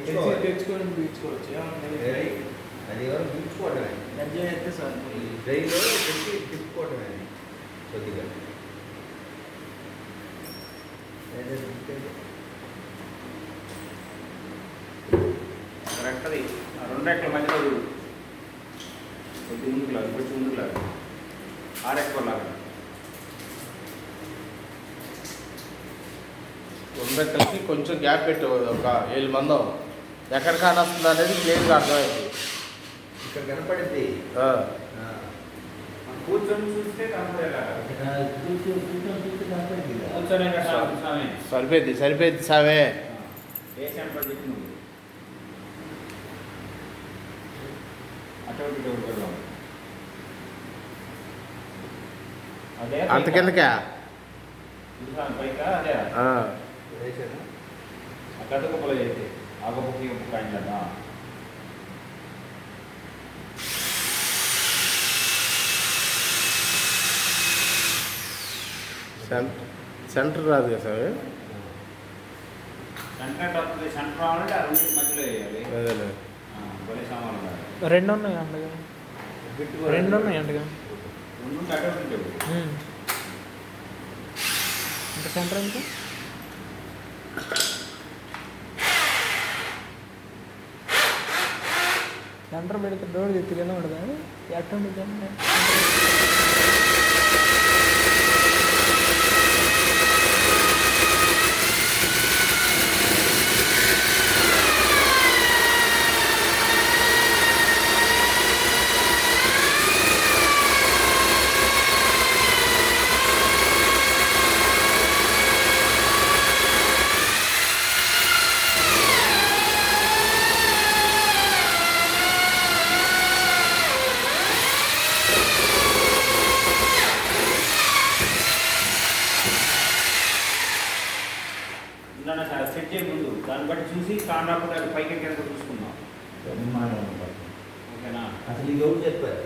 తెచ్చుకొని పీల్చుకోవచ్చు. అది ఎవరు పీల్చుకోవడమే ఎంజాయ్ అయితే సార్ డ్రైలో పెట్టి తిప్పుకోవడమే కొద్దిగా. కరెక్ట్ది రెండు రెక్కల మధ్యలో కొద్ది ముందుకు లాగా కొంచెం ముందుకు లాగా ఆరెక్కలాగా రెండు రెక్కలకి కొంచెం గ్యాప్ పెట్టి ఒక 7 మందం ఎక్కడ కానొస్తుంది అనేది క్లియర్గా అర్థమైంది. ఇక్కడ కనపడింది కూర్చొని చూస్తే సరిపోయింది సరిపోయింది సామే అంత కిందకా పైకా అదే గత కుప్పలు అయితే ఆ గొప్పకి కుప్ప అయిందా సెంటర్ రాదు కదా సార్ సెంటర్ వస్తుంది. సెంటర్ రావాలంటే ఆ రెండు మధ్యలో వేయాలి. అదే బలి సామాన్లు రెండు ఉన్నాయి అంటగా రెండు ఉన్నాయి అంటగా రెండు అటు ఇంకా సెంటర్ ఇంకా సెంటర్ పెడితే డోర్ తిరిగినా ఉండదా ఎట్లా ఉంటుంది. సెట్ చేయ ముందు దాన్ని బట్టి చూసి కాండ్రాకుండా పైకి కింద చూసుకుందాం. ఓకేనా? అసలు ఇది ఎవరు చెప్పారు?